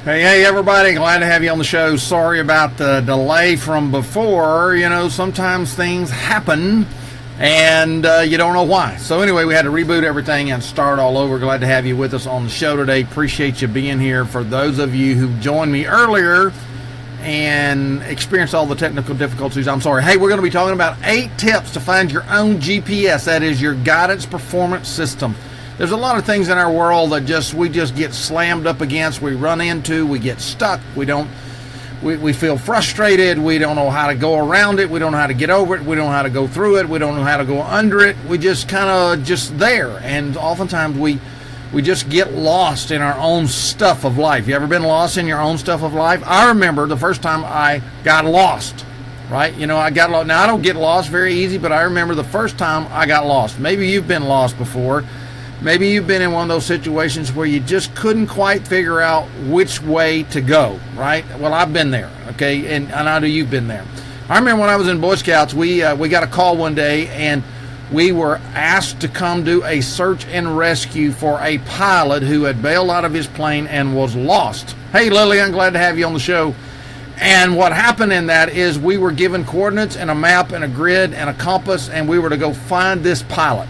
Hey everybody, glad to have you on the show. Sorry about the delay from before. You know, sometimes things happen and you don't know why. So anyway, we had to reboot everything and start all over. Glad to have you with us on the show today. Appreciate you being here. For those of you who joined me earlier and experienced all the technical difficulties, I'm sorry. Hey, we're going to be talking about 8 tips to find your own GPS. That is your guidance performance system. There's a lot of things in our world that we just get slammed up against, we run into, we get stuck, we feel frustrated, we don't know how to go around it, we don't know how to get over it, we don't know how to go through it, we don't know how to go under it, we just kind of just there, and oftentimes we just get lost in our own stuff of life. You ever been lost in your own stuff of life? I remember the first time I got lost, right? You know, I got lost. Now, I don't get lost very easy, but I remember the first time I got lost. Maybe you've been lost before. Maybe you've been in one of those situations where you just couldn't quite figure out which way to go, right? Well, I've been there, okay, and I know you've been there. I remember when I was in Boy Scouts, we got a call one day, and we were asked to come do a search and rescue for a pilot who had bailed out of his plane and was lost. Hey, Lillian, glad to have you on the show. And what happened in that is we were given coordinates and a map and a grid and a compass, and we were to go find this pilot.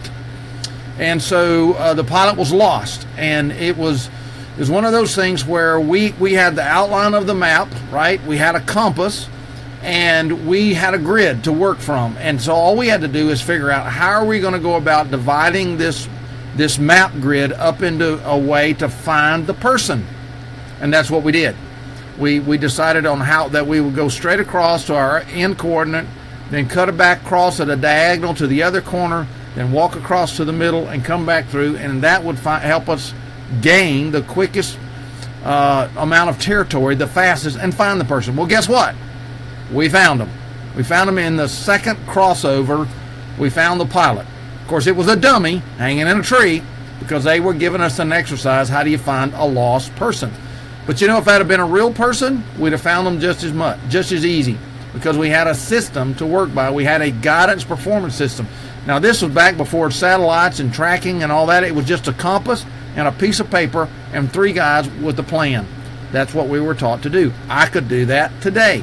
And so the pilot was lost, and it was one of those things where we had the outline of the map, right? We had a compass, and we had a grid to work from. And so all we had to do is figure out how are we going to go about dividing this map grid up into a way to find the person. And that's what we did. We decided on how that we would go straight across to our end coordinate, then cut it back across at a diagonal to the other corner, then walk across to the middle and come back through, and that would help us gain the quickest amount of territory, the fastest, and find the person. Well, guess what? We found them. We found them in the second crossover. We found the pilot. Of course, it was a dummy hanging in a tree because they were giving us an exercise, how do you find a lost person? But you know, if that had been a real person, we'd have found them just as easy, because we had a system to work by. We had a guidance performance system. Now, this was back before satellites and tracking and all that. It was just a compass and a piece of paper and 3 guys with a plan. That's what we were taught to do. I could do that today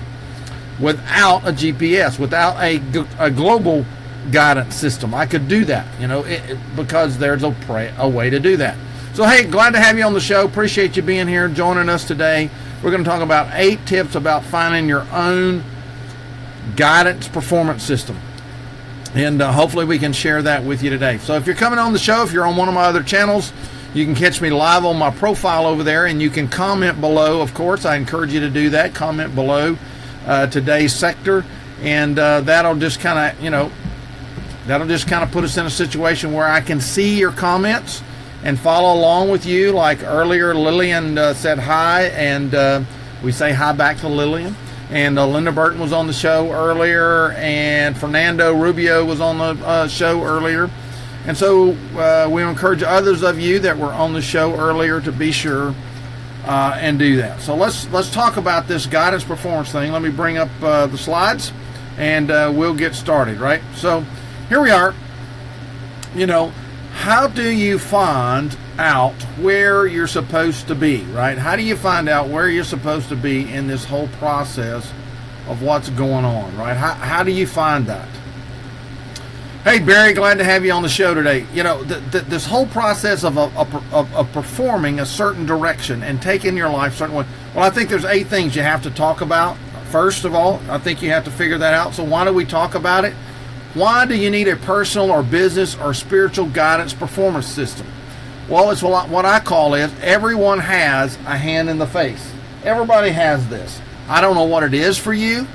without a GPS, without a global guidance system. I could do that, you know, because there's a way to do that. So, hey, glad to have you on the show. Appreciate you being here, joining us today. We're going to talk about 8 tips about finding your own guidance performance system. And hopefully we can share that with you today. So if you're coming on the show, if you're on one of my other channels, you can catch me live on my profile over there, and you can comment below. Of course, I encourage you to do that. Comment below today's sector, and that'll just kind of, you know, put us in a situation where I can see your comments and follow along with you. Like earlier, Lillian said hi, and we say hi back to Lillian. And Linda Burton was on the show earlier, and Fernando Rubio was on the show earlier. And so we encourage others of you that were on the show earlier to be sure and do that. So let's talk about this guidance performance thing. Let me bring up the slides, and we'll get started, right? So here we are. You know, how do you find out where you're supposed to be, right? How do you find out where you're supposed to be in this whole process of what's going on, right? How do you find that? Hey, Barry, glad to have you on the show today. You know, this whole process of performing a certain direction and taking your life a certain way. Well, I think there's 8 things you have to talk about. First of all, I think you have to figure that out. So why do we talk about it? Why do you need a personal or business or spiritual guidance performance system? Well, it's what I call is everyone has a hand in the face. Everybody has this. I don't know what it is for you.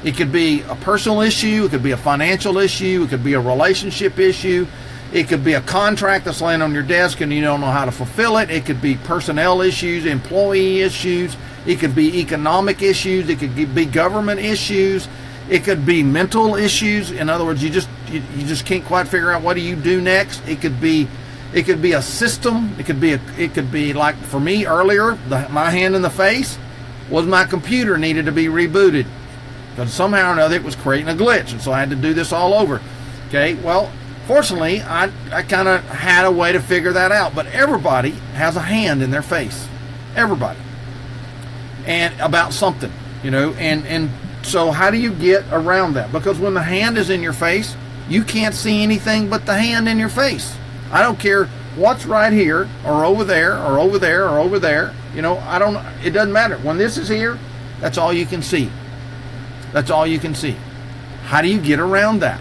It could be a personal issue. It could be a financial issue. It could be a relationship issue. It could be a contract that's laying on your desk and you don't know how to fulfill it. It could be personnel issues, employee issues. It could be economic issues. It could be government issues. It could be mental issues. In other words, you just can't quite figure out what do you do next. It could be a system. It could be like for me earlier, my hand in the face was my computer needed to be rebooted because somehow or another it was creating a glitch, and so I had to do this all over. Okay, well, fortunately, I kind of had a way to figure that out. But everybody has a hand in their face, everybody, and about something, and so how do you get around that? Because when the hand is in your face, you can't see anything but the hand in your face. I don't care what's right here or over there or over there or over there. It doesn't matter. When this is here, that's all you can see. That's all you can see. How do you get around that?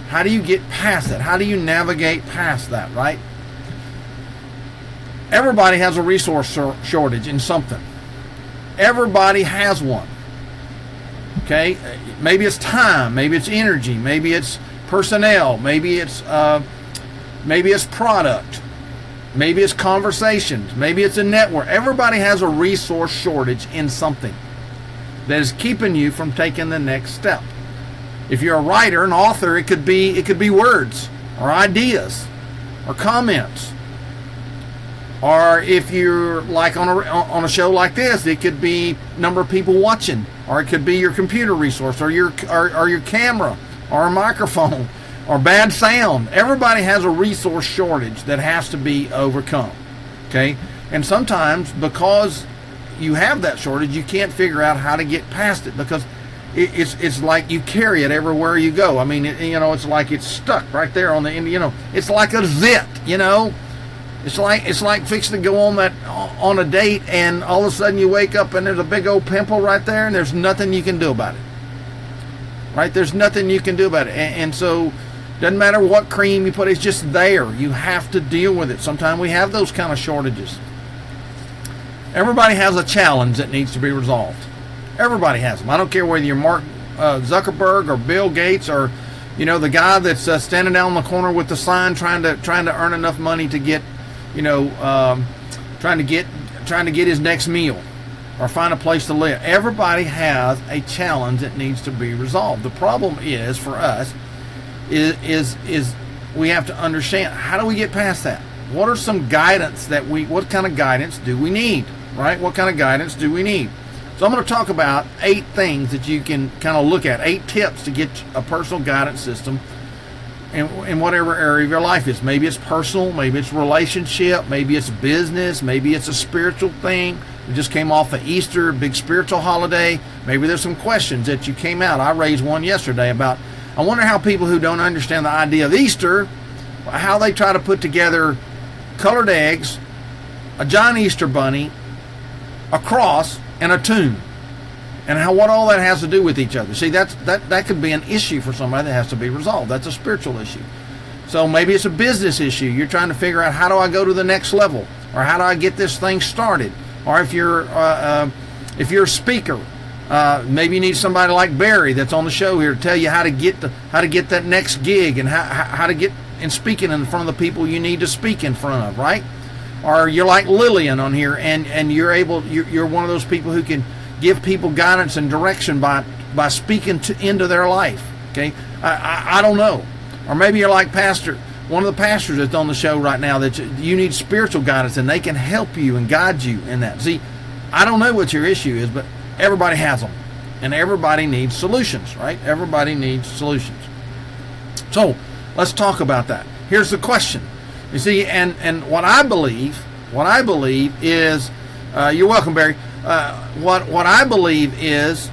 How do you get past that? How do you navigate past that, right? Everybody has a resource shortage in something. Everybody has one. Okay? Maybe it's time, maybe it's energy, maybe it's personnel, maybe it's product, maybe it's conversations, maybe it's a network. Everybody has a resource shortage in something that is keeping you from taking the next step. If you're a writer, an author, it could be words or ideas or comments. Or if you're like on a show like this, it could be number of people watching, or it could be your computer resource, or your camera, or a microphone, or bad sound. Everybody has a resource shortage that has to be overcome. Okay, and sometimes because you have that shortage, you can't figure out how to get past it because it's like you carry it everywhere you go. I mean, it's like it's stuck right there on the end. It's like a zit. It's like fixing to go on a date, and all of a sudden you wake up and there's a big old pimple right there, and there's nothing you can do about it. Right? There's nothing you can do about it, and so doesn't matter what cream you put, it's just there. You have to deal with it. Sometimes we have those kind of shortages. Everybody has a challenge that needs to be resolved. Everybody has them. I don't care whether you're Mark Zuckerberg or Bill Gates or the guy that's standing down on the corner with the sign trying to earn enough money to get trying to get his next meal or find a place to live. Everybody has a challenge that needs to be resolved. The problem is for us is we have to understand, how do we get past that? What are some guidance what kind of guidance do we need, right? What kind of guidance do we need? So I'm going to talk about 8 things that you can kind of look at, 8 tips to get a personal guidance system in whatever area of your life is. Maybe it's personal, maybe it's relationship, maybe it's business, maybe it's a spiritual thing. We just came off of Easter, big spiritual holiday. Maybe there's some questions that you came out. I raised one yesterday about, I wonder how people who don't understand the idea of Easter, how they try to put together colored eggs, a giant Easter bunny, a cross, and a tomb, and what all that has to do with each other. See, that could be an issue for somebody that has to be resolved. That's a spiritual issue. So maybe it's a business issue. You're trying to figure out, how do I go to the next level, or how do I get this thing started? Or if you're a speaker, maybe you need somebody like Barry that's on the show here to tell you how to get that next gig, and how to get in speaking in front of the people you need to speak in front of, right? Or you're like Lillian on here, and you're one of those people who can give people guidance and direction by speaking into their life. Okay, I don't know. Or maybe you're like one of the pastors that's on the show right now, that you need spiritual guidance, and they can help you and guide you in that. See, I don't know what your issue is, but everybody has them, and everybody needs solutions, right? Everybody needs solutions. So let's talk about that. Here's the question. You see, and what I believe is, you're welcome, Barry. What I believe is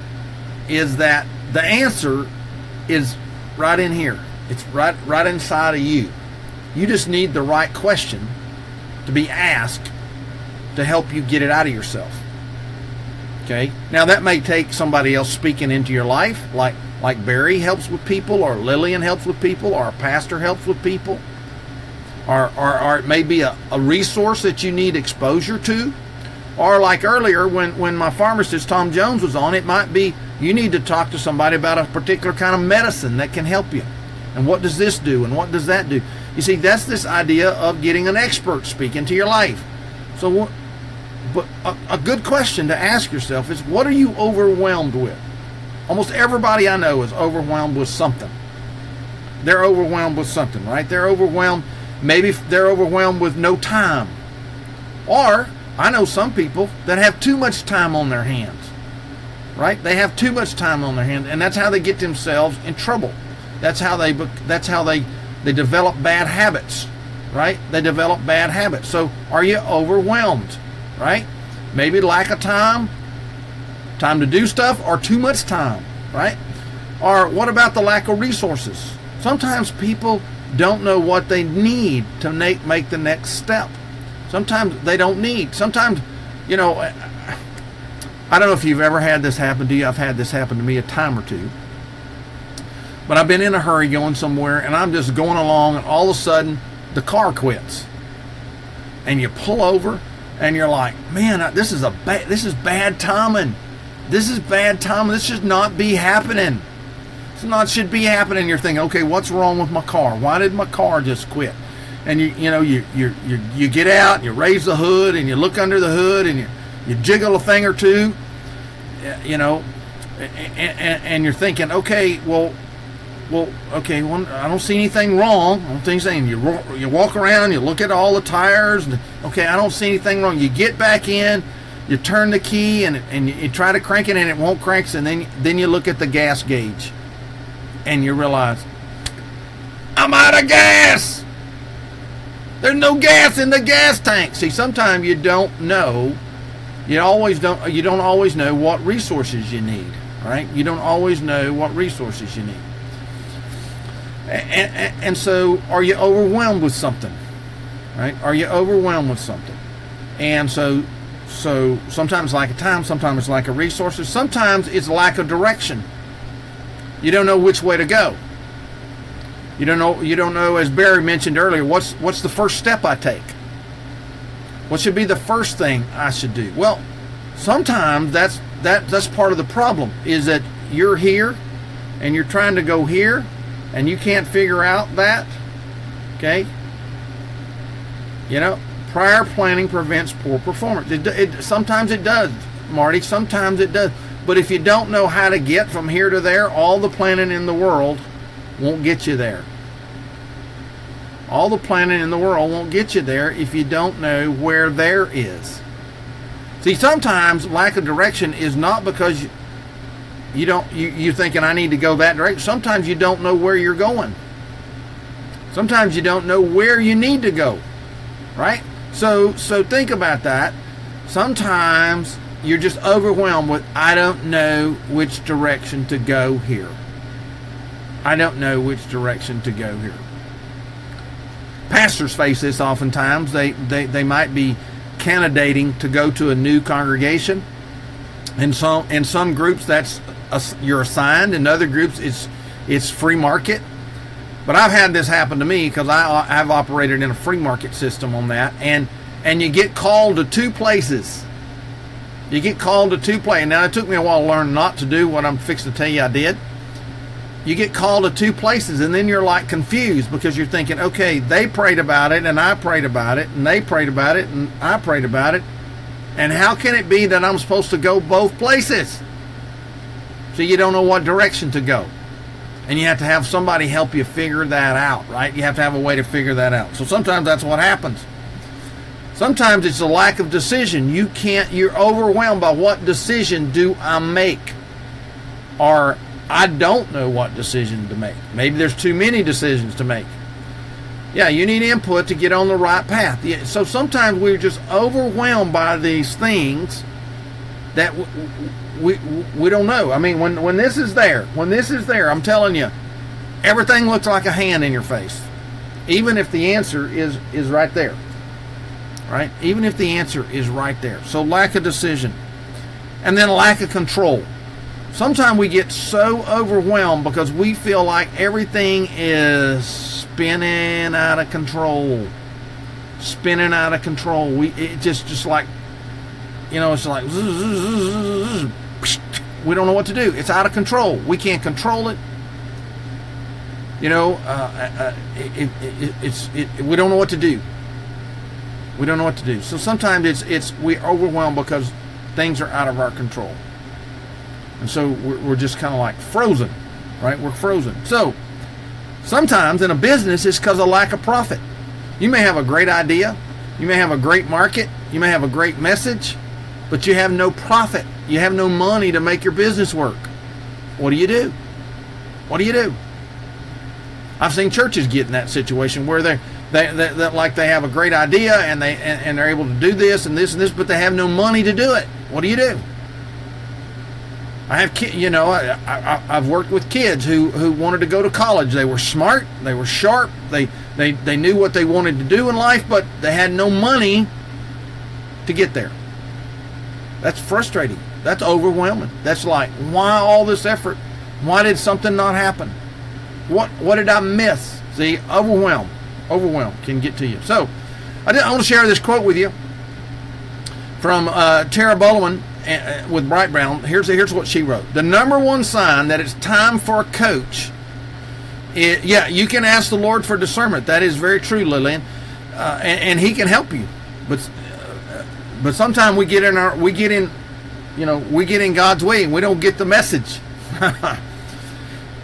that the answer is right in here. It's right inside of you. You just need the right question to be asked to help you get it out of yourself. Okay? Now that may take somebody else speaking into your life, like Barry helps with people, or Lillian helps with people, or a pastor helps with people. or it may be a resource that you need exposure to. Or like earlier when my pharmacist Tom Jones was on, it might be you need to talk to somebody about a particular kind of medicine that can help you. And what does this do? And what does that do? You see, that's this idea of getting an expert speak into your life. So, but a good question to ask yourself is, what are you overwhelmed with? Almost everybody I know is overwhelmed with something. They're overwhelmed with something, right? They're overwhelmed. Maybe they're overwhelmed with no time. Or I know some people that have too much time on their hands, right? They have too much time on their hands, and that's how they get themselves in trouble. That's how they develop bad habits, right? They develop bad habits. So are you overwhelmed, right? Maybe lack of time to do stuff, or too much time, right? Or what about the lack of resources? Sometimes people don't know what they need to make the next step. Sometimes they don't need. Sometimes, I don't know if you've ever had this happen to you. I've had this happen to me a time or two. But I've been in a hurry going somewhere, and I'm just going along, and all of a sudden, the car quits. And you pull over, and you're like, man, this is bad timing. This is bad timing. This should not be happening. Should be happening. You're thinking, okay, what's wrong with my car? Why did my car just quit? And you get out, and you raise the hood, and you look under the hood, and you jiggle a thing or two, and you're thinking, okay, I don't see anything wrong. I don't think anything. You walk around, you look at all the tires, and okay, I don't see anything wrong. You get back in, you turn the key, and you try to crank it, and it won't crank. And then you look at the gas gauge, and you realize, I'm out of gas. There's no gas in the gas tank. See, sometimes you don't know. You don't always know what resources you need, right? You don't always know what resources you need. And so, are you overwhelmed with something, right? Are you overwhelmed with something? And so sometimes lack of time, sometimes it's lack of resources, sometimes it's lack of direction. You don't know which way to go. You don't know, as Barry mentioned earlier, what's the first step I take? What should be the first thing I should do? Well, sometimes that's part of the problem, is that you're here and you're trying to go here and you can't figure out that. Okay? Prior planning prevents poor performance. Sometimes it does, Marty. Sometimes it does. But if you don't know how to get from here to there, all the planning in the world won't get you there. All the planning in the world won't get you there if you don't know where there is. See, sometimes lack of direction is not because you're thinking I need to go that direction. Sometimes you don't know where you're going. Sometimes you don't know where you need to go, right? So think about that. Sometimes you're just overwhelmed with, I don't know which direction to go here. I don't know which direction to go here. Pastors face this oftentimes. They might be candidating to go to a new congregation. In some groups you're assigned. In other groups it's free market. But I've had this happen to me because I've operated in a free market system on that. And you get called to two places. You get called to two places. Now, it took me a while to learn not to do what I'm fixing to tell you I did. You get called to two places, and then you're like confused because you're thinking, okay, they prayed about it, and I prayed about it, and they prayed about it, and I prayed about it. And how can it be that I'm supposed to go both places? So you don't know what direction to go. And you have to have somebody help you figure that out, right? You have to have a way to figure that out. So sometimes that's what happens. Sometimes it's a lack of decision. You're overwhelmed by what decision do I make? Or I don't know what decision to make. Maybe there's too many decisions to make. Yeah, you need input to get on the right path. Yeah, so sometimes we're just overwhelmed by these things that we don't know. I mean, when this is there, I'm telling you, everything looks like a hand in your face. Even if the answer is right there. Right? Even if the answer is right there. So lack of decision. And then lack of control. Sometimes we get so overwhelmed because we feel like everything is spinning out of control. Spinning out of control. It just like, it's like, we don't know what to do. It's out of control. We can't control it. We don't know what to do. We don't know what to do. So sometimes we're overwhelmed because things are out of our control. And so we're just kind of like frozen, right? We're frozen. So sometimes in a business, it's because of lack of profit. You may have a great idea. You may have a great market. You may have a great message, but you have no profit. You have no money to make your business work. What do you do? What do you do? I've seen churches get in that situation where they like they have a great idea and they're able to do this and this and this, but they have no money to do it. What do you do? I have I've worked with kids who wanted to go to college. They were smart, they were sharp, they knew what they wanted to do in life, but they had no money to get there. That's frustrating. That's overwhelming. That's like, why all this effort? Why did something not happen? What did I miss? See, overwhelm can get to you. So I want to share this quote with you from Tara Bullman with Bright Brown. Here's what she wrote. The number one sign that it's time for a coach is, you can ask the Lord for discernment. That is very true, Lillian, and He can help you. But sometimes we get in God's way and we don't get the message.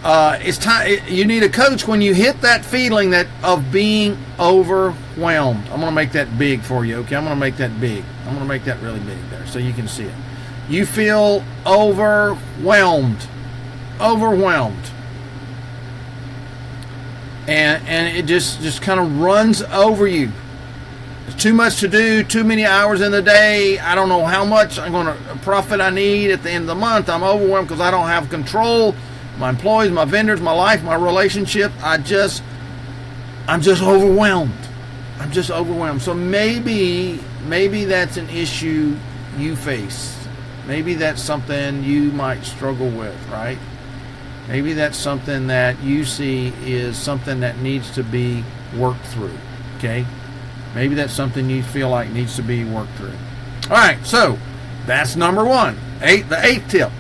It's time. You need a coach when you hit that feeling of being overwhelmed. I'm going to make that big for you, okay? I'm going to make that big. I'm going to make that really big there so you can see it. You feel overwhelmed. And it just kind of runs over you. There's too much to do, too many hours in the day. I don't know how much profit I need at the end of the month. I'm overwhelmed because I don't have control. My employees, my vendors, my life, my relationship. I'm just overwhelmed. I'm just overwhelmed. So maybe that's an issue you face. Maybe that's something you might struggle with, right? Maybe that's something that you see is something that needs to be worked through, okay? Maybe that's something you feel like needs to be worked through. All right, so that's number one. The eighth tip.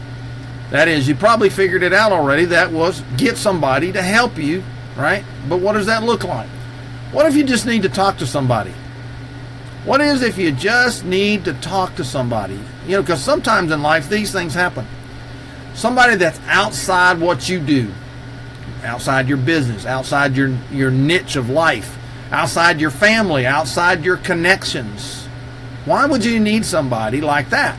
That is, you probably figured it out already. That was get somebody to help you, right? But what does that look like? What if you just need to talk to somebody? What is if you just need to talk to somebody? Because sometimes in life these things happen. Somebody that's outside what you do, outside your business, outside your niche of life, outside your family, outside your connections. Why would you need somebody like that?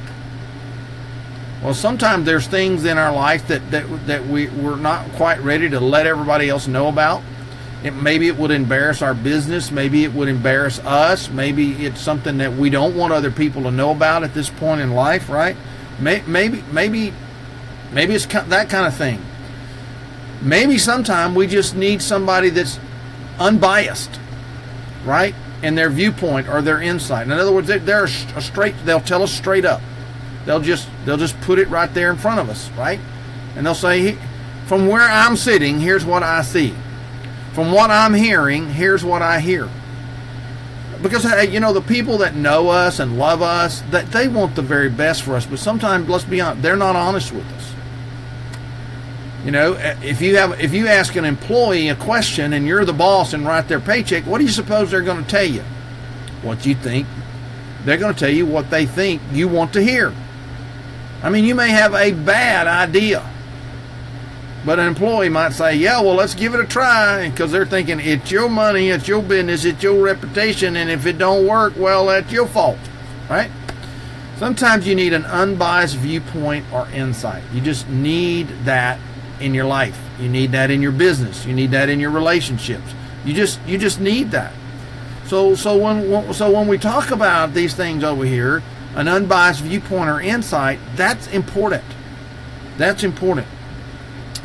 Well, sometimes there's things in our life that we're not quite ready to let everybody else know about. Maybe it would embarrass our business. Maybe it would embarrass us. Maybe it's something that we don't want other people to know about at this point in life, right? Maybe it's that kind of thing. Maybe sometime we just need somebody that's unbiased, right, in their viewpoint or their insight. In other words, they'll tell us straight up. They'll just put it right there in front of us, right? And they'll say, from where I'm sitting, here's what I see. From what I'm hearing, here's what I hear. Because, the people that know us and love us, that they want the very best for us. But sometimes, let's be honest, they're not honest with us. If you ask an employee a question and you're the boss and write their paycheck, what do you suppose they're going to tell you? What you think? They're going to tell you what they think you want to hear. I mean, you may have a bad idea, but an employee might say, yeah, well, let's give it a try, because they're thinking it's your money, it's your business, it's your reputation, and if it don't work, well, that's your fault, right? Sometimes you need an unbiased viewpoint or insight. You just need that in your life. You need that in your business. You need that in your relationships. You just need that. So when we talk about these things over here, an unbiased viewpoint or insight, that's important. That's important.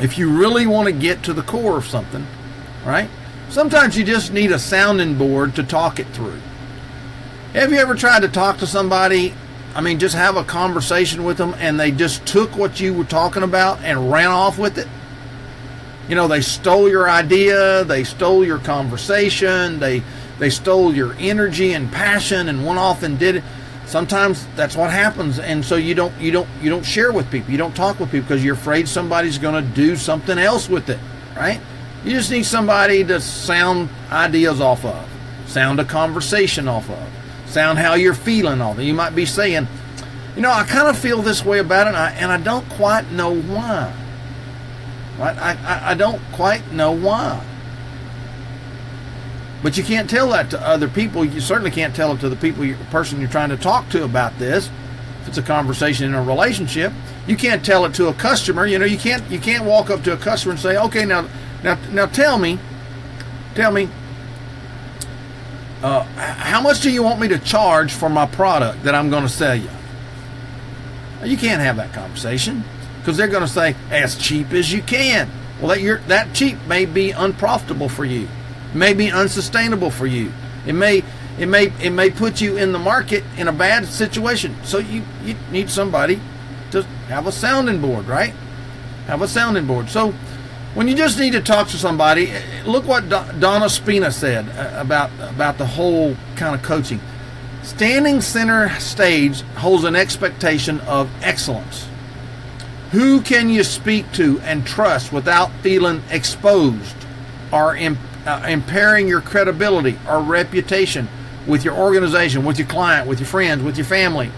If you really want to get to the core of something, right? Sometimes you just need a sounding board to talk it through. Have you ever tried to talk to somebody, just have a conversation with them, and they just took what you were talking about and ran off with it? They stole your idea, they stole your conversation, they stole your energy and passion and went off and did it. Sometimes that's what happens, and so you don't share with people, you don't talk with people because you're afraid somebody's going to do something else with it, right? You just need somebody to sound ideas off of, sound a conversation off of, sound how you're feeling off of. You might be saying, I kind of feel this way about it, and I don't quite know why. Right? I don't quite know why. But you can't tell that to other people. You certainly can't tell it to the person you're trying to talk to about this. If it's a conversation in a relationship, you can't tell it to a customer. You can't walk up to a customer and say, okay, now tell me, how much do you want me to charge for my product that I'm going to sell you? You can't have that conversation because they're going to say as cheap as you can. Well, that cheap may be unprofitable for you. It may be unsustainable for you. It may put you in the market in a bad situation. So you need somebody to have a sounding board, right? Have a sounding board. So when you just need to talk to somebody, look what Donna Spina said about the whole kind of coaching. Standing center stage holds an expectation of excellence. Who can you speak to and trust without feeling exposed or impairing your credibility or reputation with your organization, with your client, with your friends, with your family?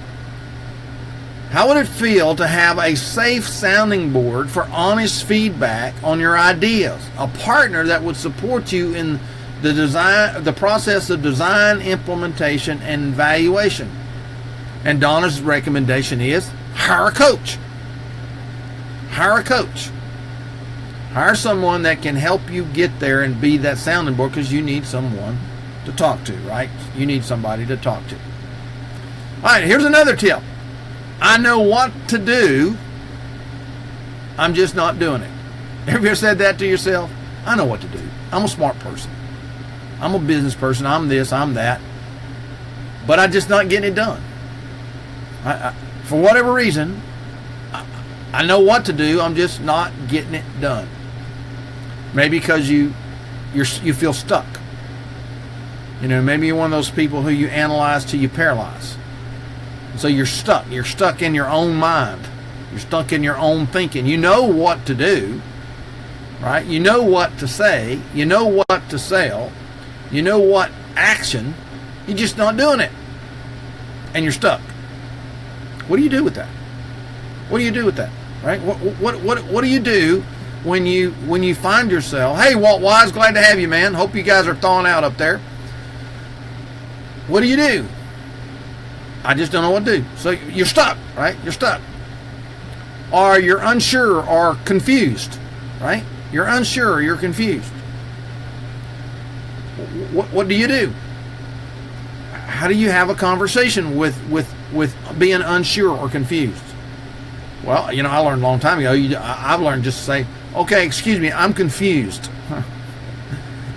How would it feel to have a safe sounding board for honest feedback on your ideas? A partner that would support you in the process of design, implementation, and evaluation. And Donna's recommendation is hire a coach. Hire a coach. Hire someone that can help you get there and be that sounding board, because you need someone to talk to, right? You need somebody to talk to. All right, here's another tip. I know what to do, I'm just not doing it. Have you ever said that to yourself? I know what to do. I'm a smart person. I'm a business person. I'm this, I'm that. But I'm just not getting it done. For whatever reason, I know what to do, I'm just not getting it done. Maybe because you feel stuck. Maybe you're one of those people who you analyze till you paralyze. So you're stuck. You're stuck in your own mind. You're stuck in your own thinking. You know what to do, right? You know what to say. You know what to sell. You know what action. You're just not doing it. And you're stuck. What do you do with that? What do you do with that? Right? What do you do when you find yourself, hey, Walt Wise, glad to have you, man. Hope you guys are thawing out up there. What do you do? I just don't know what to do. So you're stuck, right? You're stuck. Or you're unsure or confused, right? You're unsure or you're confused. What do you do? How do you have a conversation with being unsure or confused? Well, I learned a long time ago, I've learned just to say, okay, excuse me, I'm confused.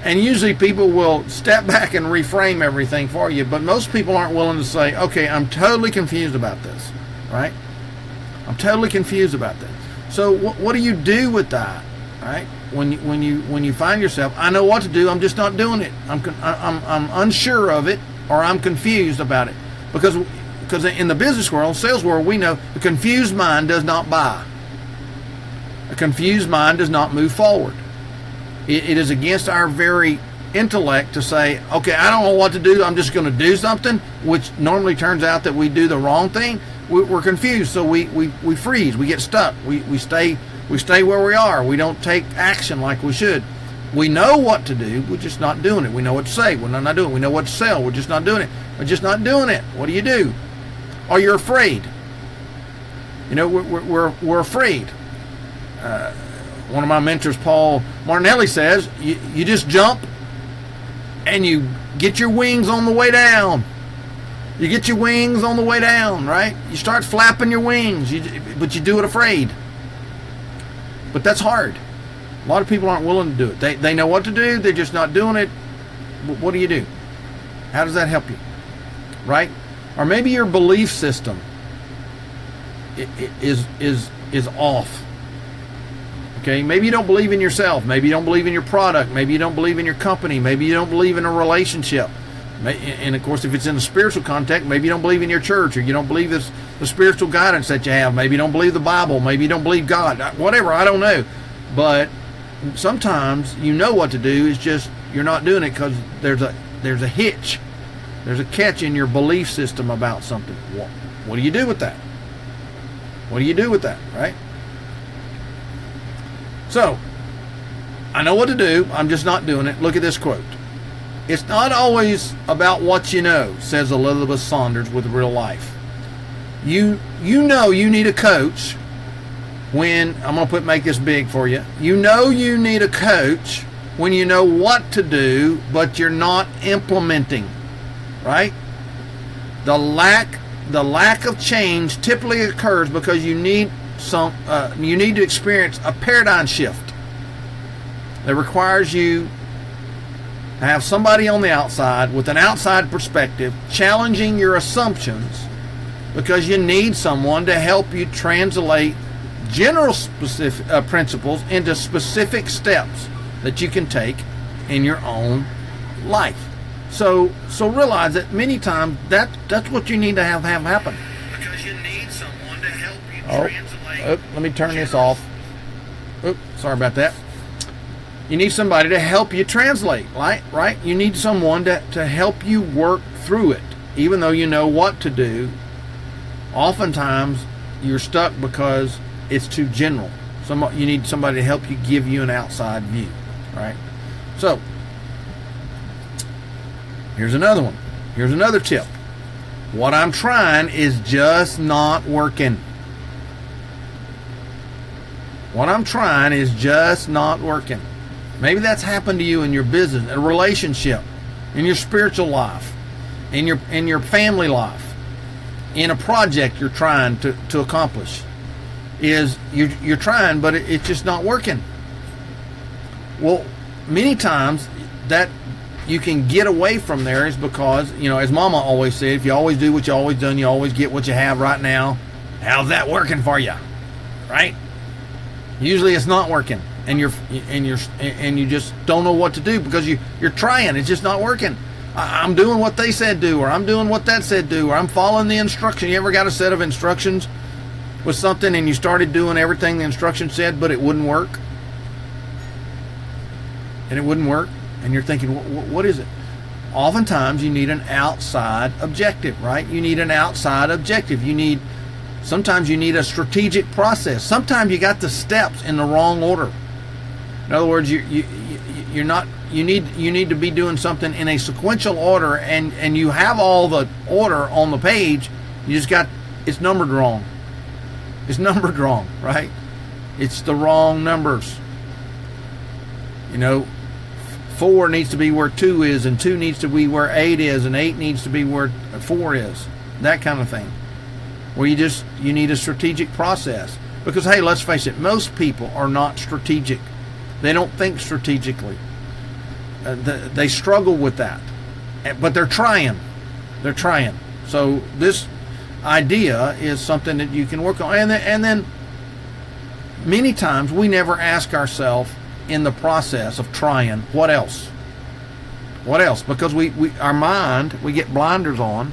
And usually people will step back and reframe everything for you, but most people aren't willing to say, okay, I'm totally confused about this, right? I'm totally confused about this. So what do you do with that, right? When you find yourself, I know what to do, I'm just not doing it. I'm unsure of it, or I'm confused about it. Because in the business world, sales world, we know a confused mind does not buy. A confused mind does not move forward. It is against our very intellect to say, okay, I don't know what to do, I'm just going to do something, which normally turns out that we do the wrong thing. We're confused, so we freeze, we get stuck, we stay where we are, we don't take action like we should. We know what to do, we're just not doing it. We know what to say, we're not doing it. We know what to sell, we're just not doing it. We're just not doing it. What do? Or you're afraid. We're afraid. One of my mentors, Paul Martinelli, says you just jump and you get your wings on the way down. You get your wings on the way down, right? You start flapping your wings, but you do it afraid. But that's hard. A lot of people aren't willing to do it. They know what to do, they're just not doing it. What do you do? How does that help you? Right? Or maybe your belief system is off. Okay, maybe you don't believe in yourself. Maybe you don't believe in your product. Maybe you don't believe in your company. Maybe you don't believe in a relationship. And of course, if it's in a spiritual context, maybe you don't believe in your church, or you don't believe the spiritual guidance that you have. Maybe you don't believe the Bible. Maybe you don't believe God. Whatever, I don't know. But sometimes you know what to do. It's just you're not doing it because there's a hitch. There's a catch in your belief system about something. What do you do with that? What do you do with that, right? So, I know what to do. I'm just not doing it. Look at this quote. It's not always about what you know, says Elizabeth Saunders with Real Life. You know you need a coach when, I'm going to make this big for you. You know you need a coach when you know what to do, but you're not implementing, right? The lack of change typically occurs because you need to experience a paradigm shift that requires you to have somebody on the outside with an outside perspective challenging your assumptions, because you need someone to help you translate general specific principles into specific steps that you can take in your own life. So realize that many times that's what you need to have happen. Because you need someone to help you translate. Let me turn this off. Sorry about that. You need somebody to help you translate, right? You need someone to help you work through it. Even though you know what to do, oftentimes you're stuck because it's too general. You need somebody to help you, give you an outside view, right? So, here's another one. Here's another tip. What I'm trying is just not working. What I'm trying is just not working. Maybe that's happened to you in your business, a relationship, in your spiritual life, in your family life, in a project you're trying to accomplish. You're trying, but it's just not working. Well, many times that you can get away from there is because, as Mama always said, if you always do what you always done, you always get what you have right now. How's that working for you? Right? Usually it's not working, and you just don't know what to do because you're trying. It's just not working. I'm doing what they said do, or I'm doing what that said do, or I'm following the instruction. You ever got a set of instructions with something and you started doing everything the instruction said, but it wouldn't work? And it wouldn't work, and you're thinking, what is it? Oftentimes you need an outside objective, right? You need an outside objective. Sometimes you need a strategic process. Sometimes you got the steps in the wrong order. In other words, you need to be doing something in a sequential order, and you have all the order on the page. It's numbered wrong. It's numbered wrong, right? It's the wrong numbers. 4 needs to be where 2 is, and 2 needs to be where 8 is, and 8 needs to be where 4 is. That kind of thing. Where you need a strategic process. Because, hey, let's face it, most people are not strategic. They don't think strategically. They struggle with that. But they're trying. They're trying. So this idea is something that you can work on. And then many times we never ask ourselves in the process of trying, what else? What else? Because our mind, we get blinders on,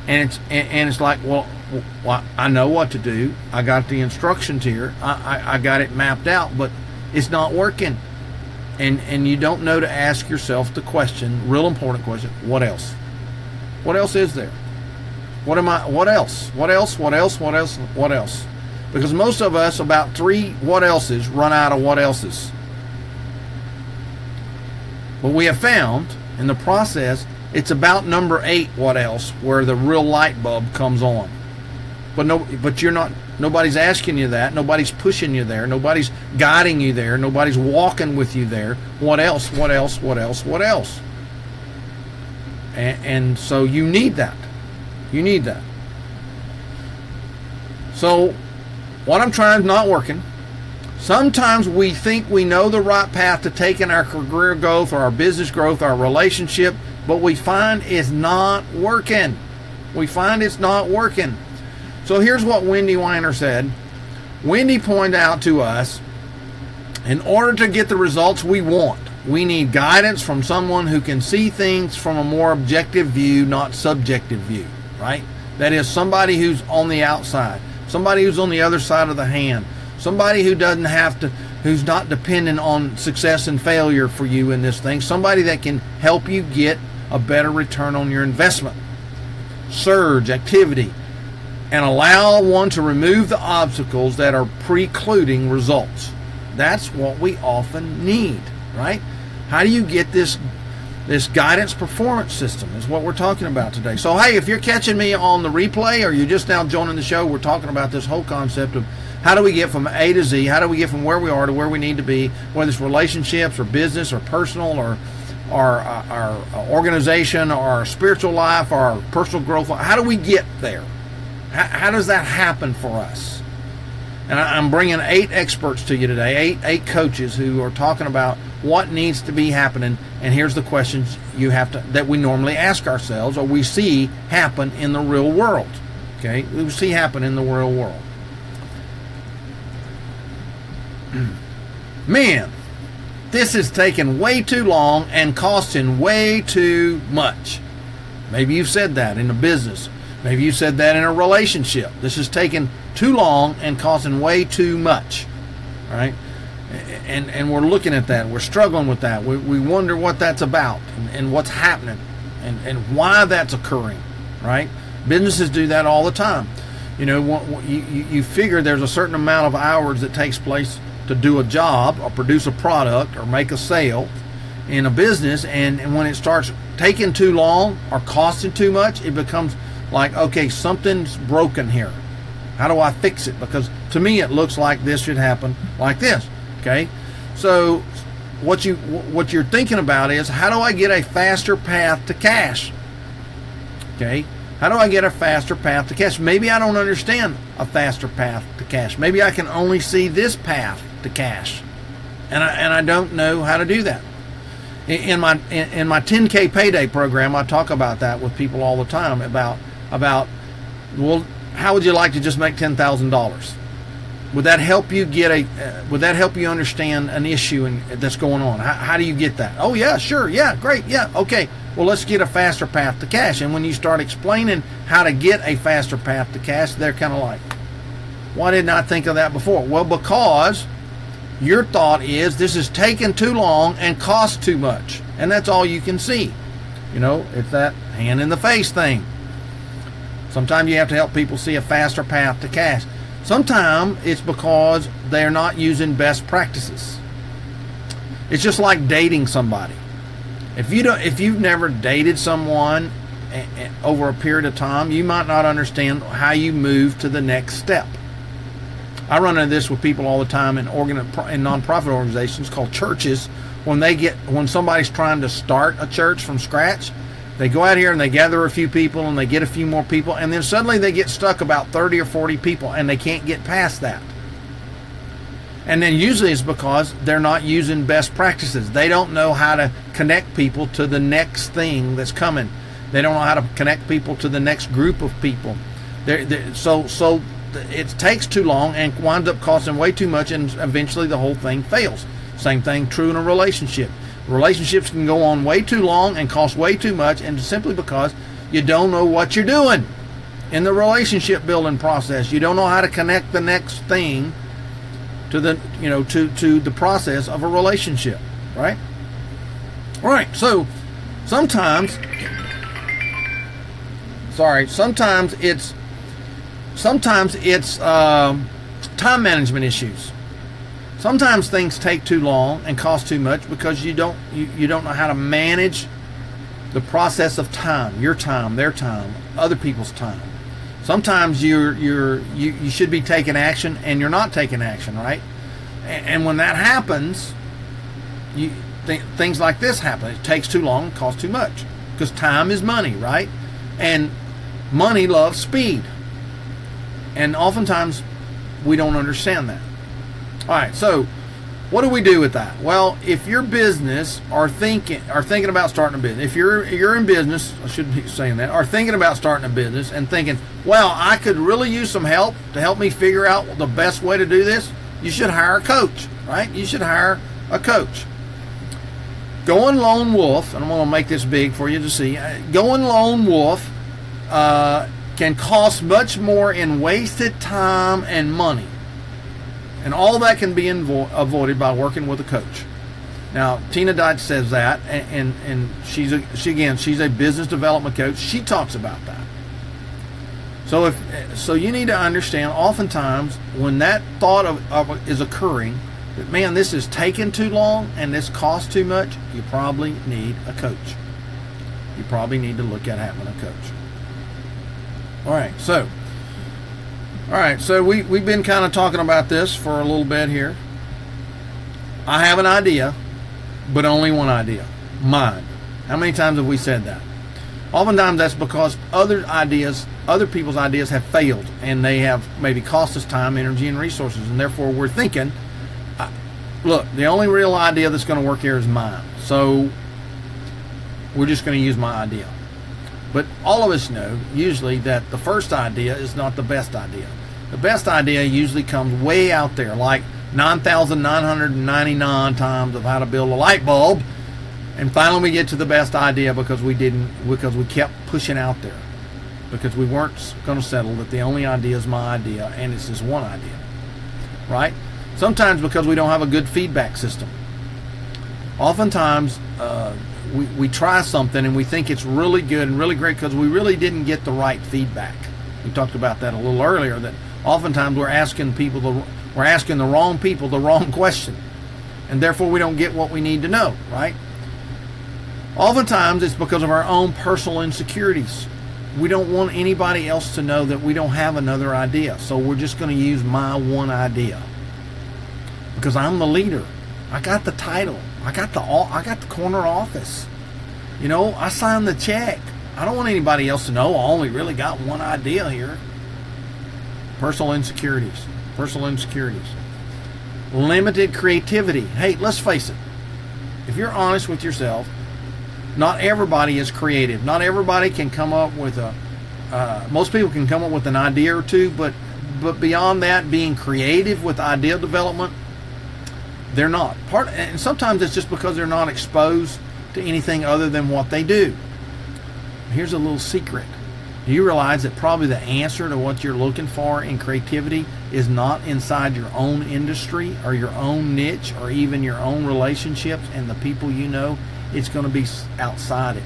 and it's like, well, I know what to do. I got the instructions here. I got it mapped out, but it's not working. And you don't know to ask yourself the question, real important question, what else? What else is there? What else? What else? What else? What else? What else? Because most of us, about 3 what else's, run out of what else's. But we have found in the process, it's about number 8 what else, where the real light bulb comes on. But nobody's asking you that. Nobody's pushing you there. Nobody's guiding you there. Nobody's walking with you there. What else? What else? What else? What else? And so you need that. You need that. So what I'm trying is not working. Sometimes we think we know the right path to take in our career growth or our business growth, our relationship, but we find it's not working. We find it's not working. So here's what Wendy Weiner said. Wendy pointed out to us In order to get the results we want, we need guidance from someone who can see things from a more objective view, not subjective view, right? That is, somebody who's on the outside, somebody who's on the other side of the hand, somebody who doesn't have to, who's not dependent on success and failure for you in this thing, somebody that can help you get a better return on your investment. Surge activity and allow one to remove the obstacles that are precluding results. That's what we often need, right? How do you get this guidance performance system is what we're talking about today. So, hey, if you're catching me on the replay or you're just now joining the show, we're talking about this whole concept of how do we get from A to Z, how do we get from where we are to where we need to be, whether it's relationships or business or personal or our organization or our spiritual life or our personal growth. How do we get there? How does that happen for us? And I'm bringing 8 experts to you today, eight coaches who are talking about what needs to be happening. And here's the questions you have to, that we normally ask ourselves or we see happen in the real world. Okay, we see happen in the real world. Man, this is taking way too long and costing way too much. Maybe you've said that in a business. Maybe you said that in a relationship. This is taking too long and costing way too much, right? And we're looking at that. We're struggling with that. We wonder what that's about and what's happening and why that's occurring, right? Businesses do that all the time. You know, you figure there's a certain amount of hours that takes place to do a job or produce a product or make a sale in a business, and when it starts taking too long or costing too much, it becomes like, okay, something's broken here. How do I fix it? Because to me, it looks like this should happen like this. Okay, so what you're thinking about is, how do I get a faster path to cash? Okay, how do I get a faster path to cash? Maybe I don't understand a faster path to cash. Maybe I can only see this path to cash, and I don't know how to do that. In my 10K payday program, I talk about that with people all the time about well, how would you like to just make $10,000? Would that help you would that help you understand an issue that's going on? How do you get that? Oh yeah, sure, yeah, great, yeah, okay. Well, let's get a faster path to cash. And when you start explaining how to get a faster path to cash, they're kind of like, why didn't I think of that before? Well, because your thought is this is taking too long and costs too much, and that's all you can see. You know, it's that hand in the face thing. Sometimes you have to help people see a faster path to cash. Sometimes it's because they're not using best practices. It's just like dating somebody. If you've never dated someone over a period of time, you might not understand how you move to the next step. I run into this with people all the time in nonprofit organizations called churches. When somebody's trying to start a church from scratch, they go out here and they gather a few people and they get a few more people, and then suddenly they get stuck about 30 or 40 people and they can't get past that. And then usually it's because they're not using best practices. They don't know how to connect people to the next thing that's coming. They don't know how to connect people to the next group of people. So it takes too long and winds up costing way too much, and eventually the whole thing fails. Same thing true in a relationship. Relationships can go on way too long and cost way too much, and simply because you don't know what you're doing in the relationship building process. You don't know how to connect the next thing to the process of a relationship, right? Right. So sometimes it's time management issues. Sometimes things take too long and cost too much because you don't know how to manage the process of time, your time, their time, other people's time. Sometimes you should be taking action and you're not taking action, right? And when that happens, things like this happen. It takes too long and costs too much because time is money, right? And money loves speed. And oftentimes we don't understand that. All right, so what do we do with that? Well, if your business are thinking about starting a business, if you're in business, I shouldn't be saying that, are thinking about starting a business and thinking, well, I could really use some help to help me figure out the best way to do this. you should hire a coach, right? You should hire a coach. Going lone wolf, and I'm going to make this big for you to see. Going lone wolf can cost much more in wasted time and money. And all that can be avoided by working with a coach. Now, Tina Deitch says that, and she's a business development coach. She talks about that. So you need to understand, oftentimes when that thought is occurring, that man, this is taking too long and this costs too much, you probably need a coach. You probably need to look at having a coach. All right, so we've been kind of talking about this for a little bit here. I have an idea, but only one idea, mine. How many times have we said that? Oftentimes that's because other people's ideas have failed, and they have maybe cost us time, energy, and resources, and therefore we're thinking, look, the only real idea that's going to work here is mine, so we're just going to use my idea. But all of us know usually that the first idea is not the best idea. The best idea usually comes way out there, like 9,999 times of how to build a light bulb, and finally we get to the best idea because we kept pushing out there, because we weren't going to settle that the only idea is my idea and it's just one idea, right? Sometimes because we don't have a good feedback system. Oftentimes we try something and we think it's really good and really great because we really didn't get the right feedback. We talked about that a little earlier, that oftentimes we're asking the wrong people the wrong question, and therefore we don't get what we need to know, right? Oftentimes it's because of our own personal insecurities. We don't want anybody else to know that we don't have another idea, so we're just going to use my one idea because I'm the leader. I got the title. I got the corner office. You know, I signed the check. I don't want anybody else to know I only really got one idea here. Personal insecurities. Limited creativity. Hey, let's face it. If you're honest with yourself, not everybody is creative. Not everybody can come up with most people can come up with an idea or two, but beyond that, being creative with idea development, they're not. And sometimes it's just because they're not exposed to anything other than what they do. Here's a little secret. Do you realize that probably the answer to what you're looking for in creativity is not inside your own industry or your own niche or even your own relationships and the people you know? It's going to be outside it.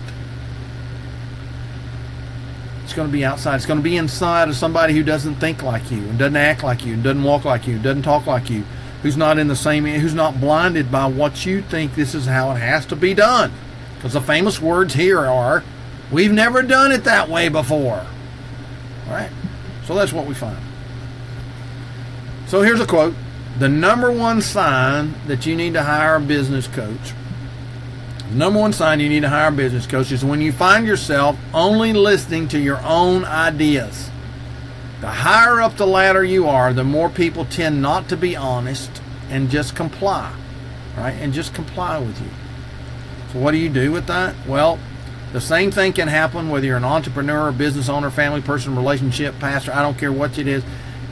It's going to be outside. It's going to be inside of somebody who doesn't think like you and doesn't act like you and doesn't walk like you and doesn't talk like you, who's not blinded by what you think this is how it has to be done. Because the famous words here are, we've never done it that way before. All right? So that's what we find. So here's a quote. The number one sign that you need to hire a business coach, is when you find yourself only listening to your own ideas. The higher up the ladder you are, the more people tend not to be honest and just comply, right? And just comply with you. So what do you do with that? Well, the same thing can happen whether you're an entrepreneur, business owner, family person, relationship, pastor, I don't care what it is.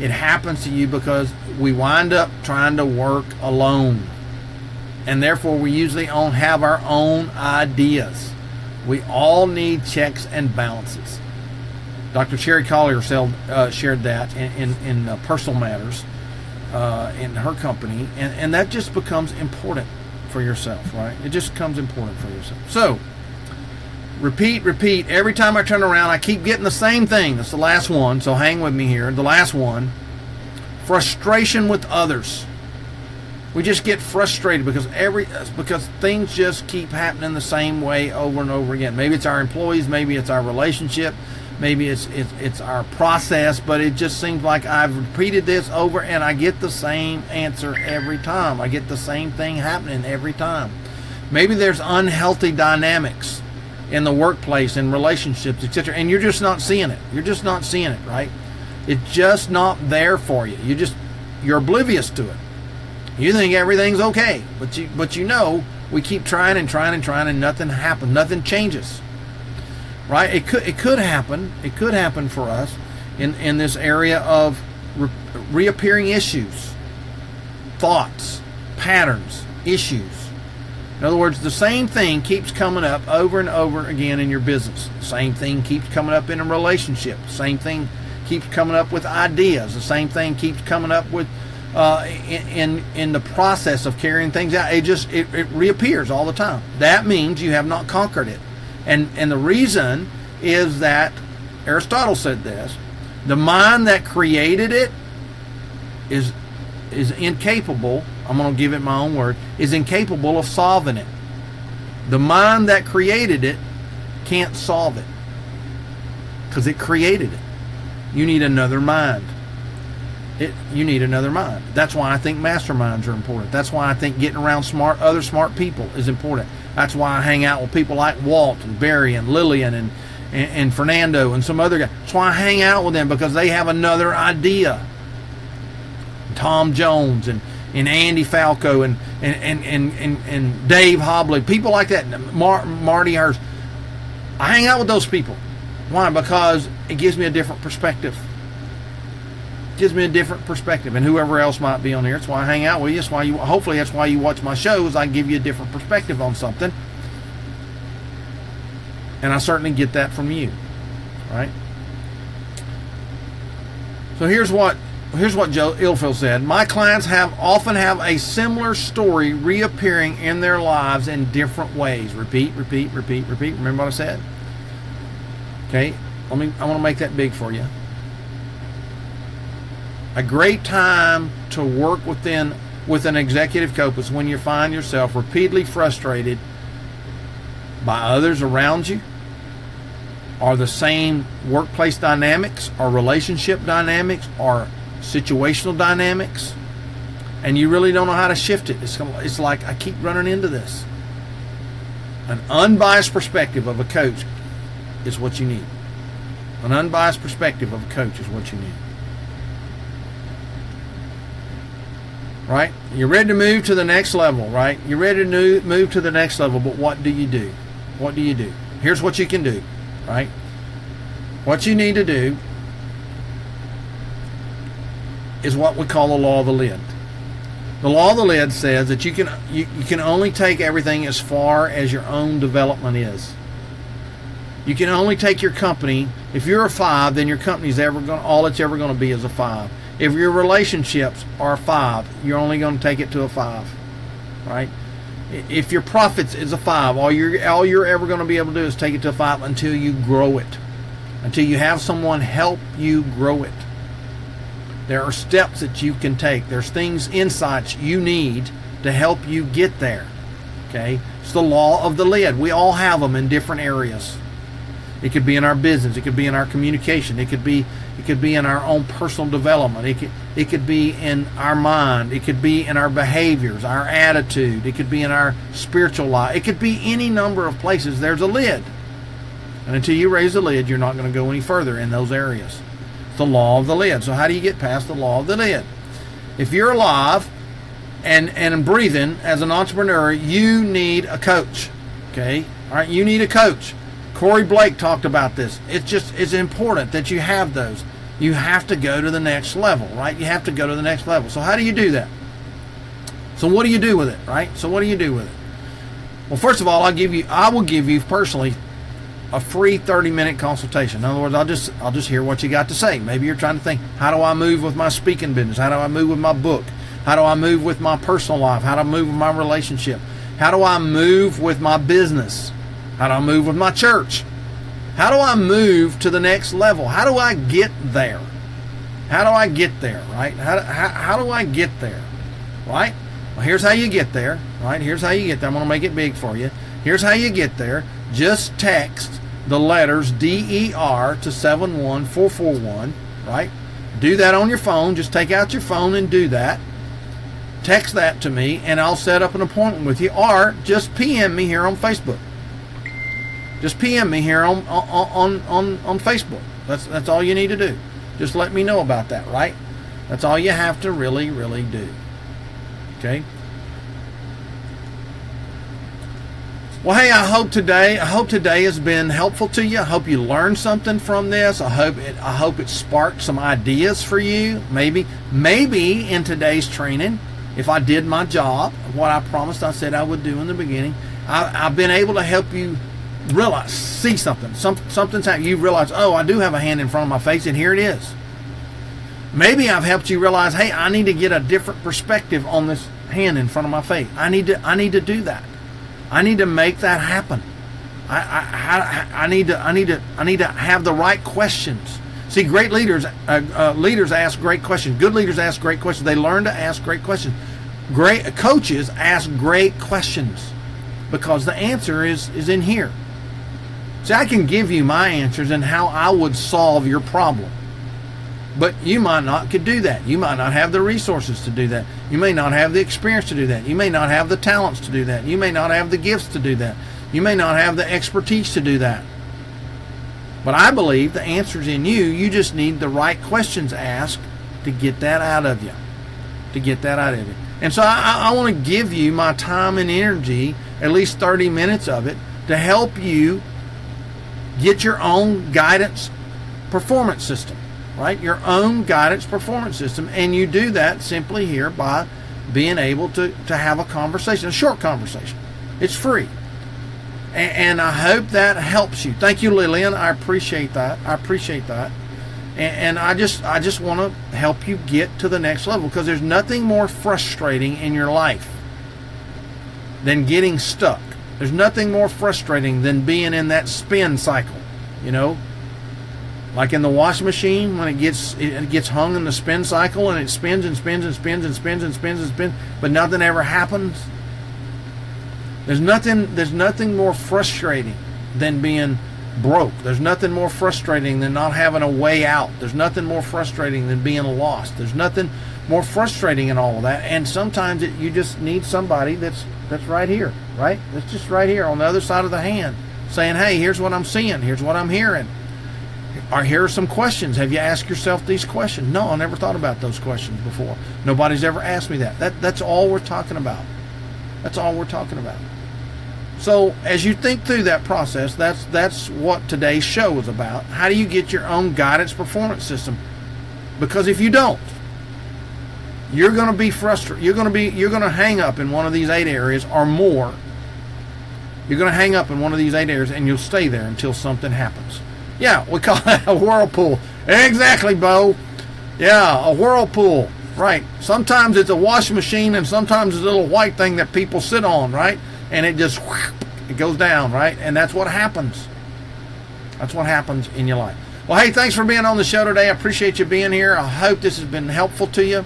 It happens to you because we wind up trying to work alone. And therefore we usually don't have our own ideas. We all need checks and balances. Dr. Sherry Collier shared that in Personal Matters in her company, and that just becomes important for yourself, right? It just becomes important for yourself. So, repeat. Every time I turn around, I keep getting the same thing. That's the last one, so hang with me here. The last one, frustration with others. We just get frustrated because things just keep happening the same way over and over again. Maybe it's our employees, maybe it's our relationship, maybe it's our process, but it just seems like I've repeated this over and I get the same answer every time. I get the same thing happening every time. Maybe there's unhealthy dynamics in the workplace, in relationships, etc., and you're just not seeing it. You're just not seeing it, right? It's just not there for you. You're oblivious to it. You think everything's okay, but you know we keep trying and nothing happens. Nothing changes, right? It could happen. It could happen for us in this area of reappearing issues. thoughts, patterns, issues. In other words, the same thing keeps coming up over and over again in your business. The same thing keeps coming up in a relationship. The same thing keeps coming up with ideas. The same thing keeps coming up with in the process of carrying things out. It reappears all the time. That means you have not conquered it. And the reason is that Aristotle said this: the mind that created it is incapable. I'm going to give it my own word, is incapable of solving it. The mind that created it can't solve it because it created it. You need another mind. You need another mind. That's why I think masterminds are important. That's why I think getting around other smart people is important. That's why I hang out with people like Walt and Barry and Lillian and Fernando and some other guys. That's why I hang out with them, because they have another idea. Tom Jones and Andy Falco and Dave Hobley, people like that, Marty Hurst. I hang out with those people. Why? Because it gives me a different perspective. It gives me a different perspective, and whoever else might be on here. That's why I hang out with you. That's why hopefully that's why you watch my shows. I give you a different perspective on something, and I certainly get that from you, right? So here's what Joe Ilfield said: my clients often have a similar story reappearing in their lives in different ways. Repeat. Remember what I said? Okay, I want to make that big for you. A great time to work with an executive coach is when you find yourself repeatedly frustrated by others around you, or the same workplace dynamics, or relationship dynamics, or situational dynamics, and you really don't know how to shift it. It's like, I keep running into this. An unbiased perspective of a coach is what you need. An unbiased perspective of a coach is what you need. Right? You're ready to move to the next level, right? You're ready to move to the next level, but what do you do? What do you do? Here's what you can do, right? What you need to do is what we call the law of the lid. The law of the lid says that you can only take everything as far as your own development is. You can only take your company. If you're a 5, then your company's all it's ever going to be is a 5. If your relationships are a 5, you're only going to take it to a 5, right? If your profits is a 5, all you're ever going to be able to do is take it to a 5 until you grow it, until you have someone help you grow it. There are steps that you can take. There's things, insights you need to help you get there. Okay? It's the law of the lid. We all have them in different areas. It could be in our business. It could be in our communication. It could be in our own personal development. It could be in our mind. It could be in our behaviors, our attitude. It could be in our spiritual life. It could be any number of places. There's a lid. And until you raise the lid, you're not going to go any further in those areas. It's the law of the lid. So how do you get past the law of the lid? If you're alive and breathing as an entrepreneur, you need a coach. Okay? All right, you need a coach. Corey Blake talked about this. It's important that you have those. You have to go to the next level, right? You have to go to the next level. So how do you do that? So what do you do with it, right? So what do you do with it? Well, first of all, I will give you personally a free 30-minute consultation. In other words, I'll just hear what you got to say. Maybe you're trying to think, how do I move with my speaking business? How do I move with my book? How do I move with my personal life? How do I move with my relationship? How do I move with my business? How do I move with my church? How do I move to the next level? How do I get there? How do I get there, right? How do I get there, right? Well, here's how you get there, right? Here's how you get there. I'm going to make it big for you. Here's how you get there. Just text the letters DER to 71441, right? Do that on your phone. Just take out your phone and do that. Text that to me, and I'll set up an appointment with you, or just PM me here on Facebook. Just PM me here on Facebook. That's all you need to do. Just let me know about that, right? That's all you have to really do. Okay? Well, hey, I hope today has been helpful to you. I hope you learned something from this. I hope it sparked some ideas for you. Maybe in today's training, if I did my job, what I promised I said I would do in the beginning, I've been able to help you realize, see something. Something's happening. You realize, oh, I do have a hand in front of my face, and here it is. Maybe I've helped you realize, hey, I need to get a different perspective on this hand in front of my face. I need to do that. I need to make that happen. I need to have the right questions. See, great leaders ask great questions. Good leaders ask great questions. They learn to ask great questions. Great coaches ask great questions because the answer is in here. See, I can give you my answers and how I would solve your problem. But you might not could do that. You might not have the resources to do that. You may not have the experience to do that. You may not have the talents to do that. You may not have the gifts to do that. You may not have the expertise to do that. But I believe the answer's in you. You just need the right questions asked to get that out of you. To get that out of you. And so I want to give you my time and energy, at least 30 minutes of it, to help you get your own guidance performance system. Right? Your own guidance performance system. And you do that simply here by being able to have a conversation, a short conversation. It's free. And I hope that helps you. Thank you, Lillian. I appreciate that. And I just want to help you get to the next level, because there's nothing more frustrating in your life than getting stuck. There's nothing more frustrating than being in that spin cycle, you know? Like in the washing machine, when it gets hung in the spin cycle and it spins and spins and spins and spins and spins and spins, but nothing ever happens. There's nothing more frustrating than being broke. There's nothing more frustrating than not having a way out. There's nothing more frustrating than being lost. There's nothing more frustrating in all of that. And sometimes you just need somebody that's right here, right? That's just right here on the other side of the hand, saying, hey, here's what I'm seeing. Here's what I'm hearing. Or here are some questions. Have you asked yourself these questions? No, I never thought about those questions before. Nobody's ever asked me that. That's all we're talking about. That's all we're talking about. So as you think through that process, that's what today's show is about. How do you get your own guidance performance system? Because if you don't, you're going to be frustrated. You're going to hang up in one of these 8 areas or more. You're going to hang up in one of these 8 areas, and you'll stay there until something happens. Yeah, we call that a whirlpool. Exactly, Bo. Yeah, a whirlpool. Right. Sometimes it's a washing machine, and sometimes it's a little white thing that people sit on, right? And it just, it goes down, right? And that's what happens. That's what happens in your life. Well, hey, thanks for being on the show today. I appreciate you being here. I hope this has been helpful to you.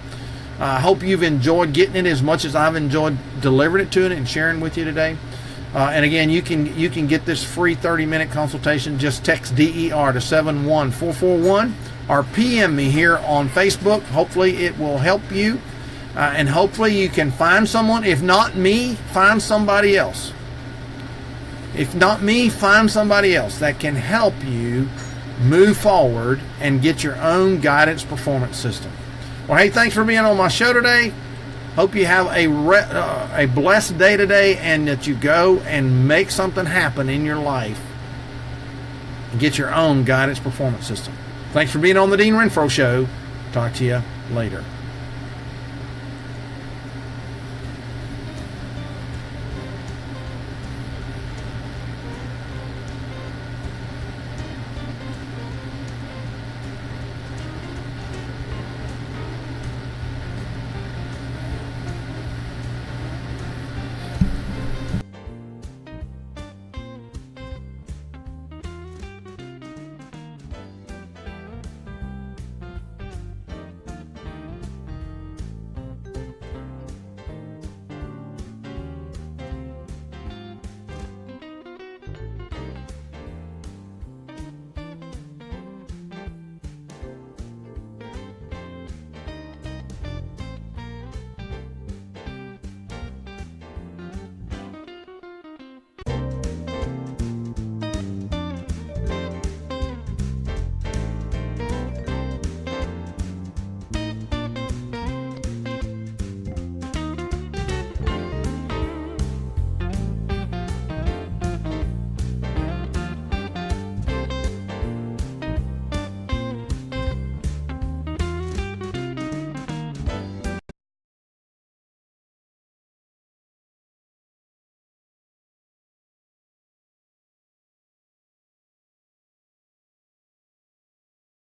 I hope you've enjoyed getting it as much as I've enjoyed delivering it to you and sharing with you today. And again, you can get this free 30-minute consultation. Just text DER to 71441 or PM me here on Facebook. Hopefully it will help you. And hopefully you can find someone. If not me, find somebody else. If not me, find somebody else that can help you move forward and get your own guidance performance system. Well, hey, thanks for being on my show today. Hope you have a blessed day today, and that you go and make something happen in your life and get your own guidance performance system. Thanks for being on the Dean Renfro Show. Talk to you later.